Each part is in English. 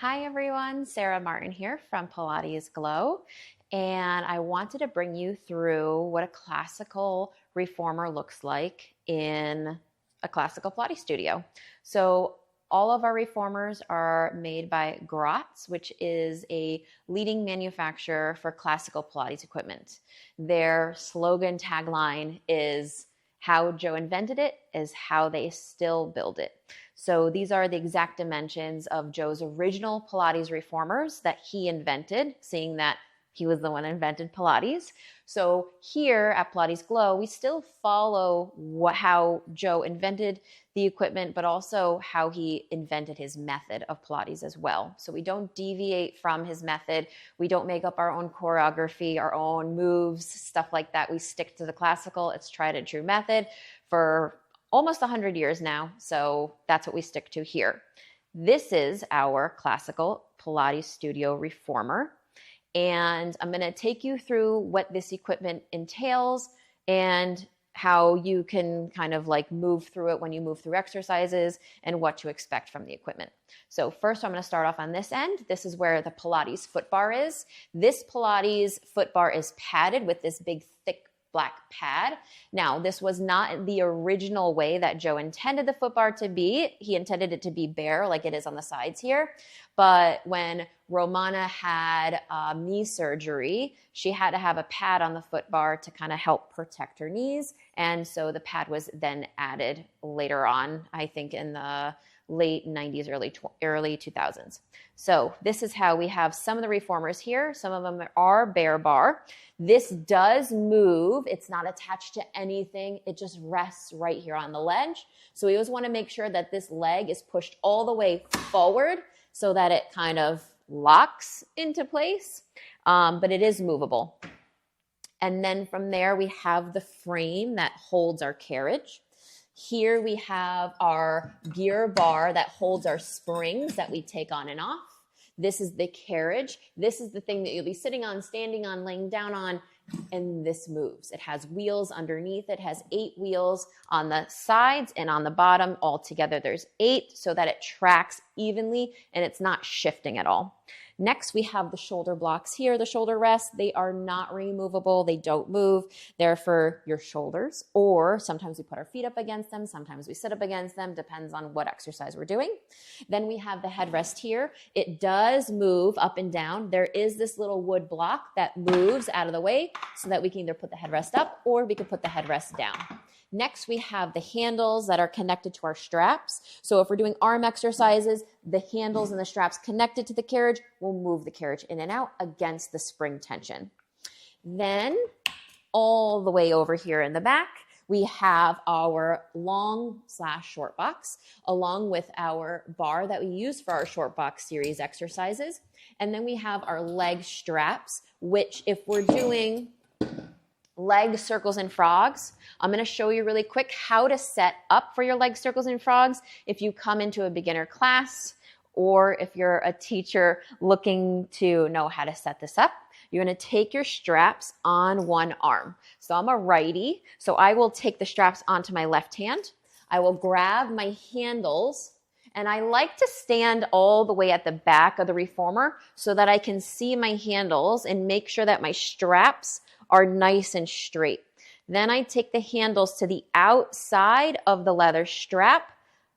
Hi everyone, Sarah Martin here from Pilates Glow, and I wanted to bring you through what a classical reformer looks like in a classical Pilates studio. So all of our reformers are made by Gratz, which is a leading manufacturer for classical Pilates equipment. Their slogan tagline is "How Joe invented it is how they still build it." So these are the exact dimensions of Joe's original Pilates reformers that he invented, seeing that he was the one who invented Pilates. So here at Pilates Glow, we still follow how Joe invented the equipment, but also how he invented his method of Pilates as well. So we don't deviate from his method. We don't make up our own choreography, our own moves, stuff like that. We stick to the classical. It's tried and true method for almost 100 years now. So that's what we stick to here. This is our classical Pilates studio reformer. And I'm going to take you through what this equipment entails and how you can kind of like move through it when you move through exercises and what to expect from the equipment. So first I'm going to start off on this end. This is where the Pilates foot bar is. This Pilates foot bar is padded with this big thick black pad. Now, this was not the original way that Joe intended the foot bar to be. He intended it to be bare like it is on the sides here. But when Romana had knee surgery, she had to have a pad on the foot bar to kind of help protect her knees. And so the pad was then added later on, I think in the late 90s, early 2000s. So this is how we have some of the reformers here. Some of them are bare bar. This does move. It's not attached to anything. It just rests right here on the ledge. So we always want to make sure that this leg is pushed all the way forward so that it kind of locks into place, but it is movable. And then from there, we have the frame that holds our carriage. Here we have our gear bar that holds our springs that we take on and off. This is the carriage. This is the thing that you'll be sitting on, standing on, laying down on, and this moves. It has wheels underneath. It has 8 wheels on the sides and on the bottom. Altogether, there's 8 so that it tracks evenly and it's not shifting at all. Next, we have the shoulder blocks here, the shoulder rests. They are not removable. They don't move. They're for your shoulders, or sometimes we put our feet up against them. Sometimes we sit up against them. Depends on what exercise we're doing. Then we have the headrest here. It does move up and down. There is this little wood block that moves out of the way so that we can either put the headrest up or we can put the headrest down. Next, we have the handles that are connected to our straps. So if we're doing arm exercises, the handles and the straps connected to the carriage will move the carriage in and out against the spring tension. Then all the way over here in the back, we have our long/short box along with our bar that we use for our short box series exercises. And then we have our leg straps, which if we're doing leg circles and frogs, I'm going to show you really quick how to set up for your leg circles and frogs if you come into a beginner class or if you're a teacher looking to know how to set this up. You're going to take your straps on one arm. So I'm a righty, so I will take the straps onto my left hand. I will grab my handles, and I like to stand all the way at the back of the reformer so that I can see my handles and make sure that my straps are nice and straight. Then I take the handles to the outside of the leather strap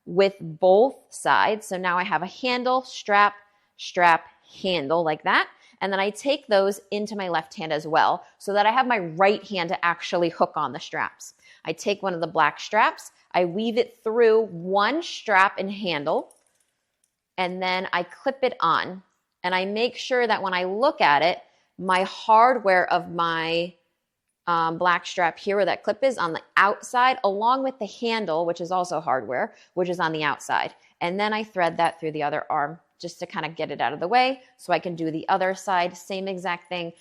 with both sides. So now I have a handle, strap, strap, handle like that. And then I take those into my left hand as well so that I have my right hand to actually hook on the straps. I take one of the black straps, I weave it through one strap and handle, and then I clip it on. And I make sure that when I look at it, my hardware of my black strap here where that clip is on the outside, along with the handle, which is also hardware, which is on the outside. And then I thread that through the other arm just to kind of get it out of the way so I can do the other side, same exact thing,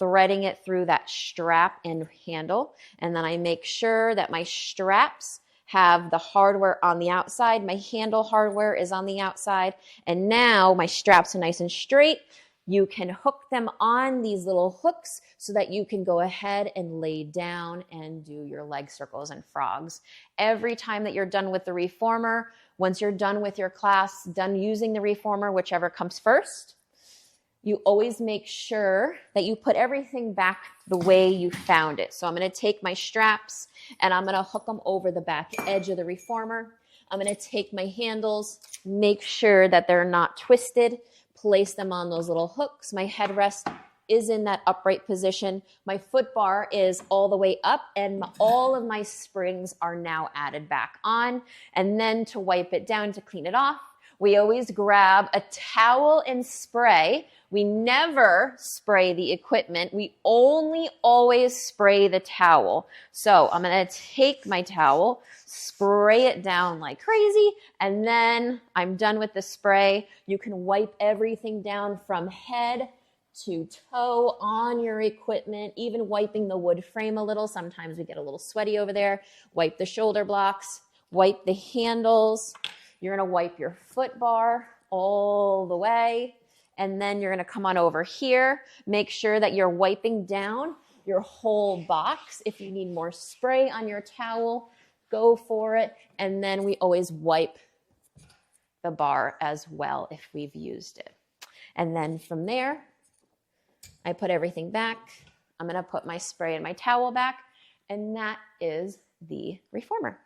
threading it through that strap and handle. And then I make sure that my straps have the hardware on the outside. My handle hardware is on the outside. And now my straps are nice and straight. You can hook them on these little hooks so that you can go ahead and lay down and do your leg circles and frogs. Every time that you're done with the reformer, once you're done with your class, done using the reformer, whichever comes first, you always make sure that you put everything back the way you found it. So I'm going to take my straps and I'm going to hook them over the back edge of the reformer. I'm going to take my handles, make sure that they're not twisted, place them on those little hooks. My headrest is in that upright position. My foot bar is all the way up and all of my springs are now added back on. And then to wipe it down, to clean it off, we always grab a towel and spray. We never spray the equipment. We only always spray the towel. So I'm going to take my towel, spray it down like crazy, and then I'm done with the spray. You can wipe everything down from head to toe on your equipment, even wiping the wood frame a little. Sometimes we get a little sweaty over there. Wipe the shoulder blocks, wipe the handles. You're going to wipe your foot bar all the way. And then you're going to come on over here. Make sure that you're wiping down your whole box. If you need more spray on your towel, go for it. And then we always wipe the bar as well if we've used it. And then from there, I put everything back. I'm going to put my spray and my towel back. And that is the reformer.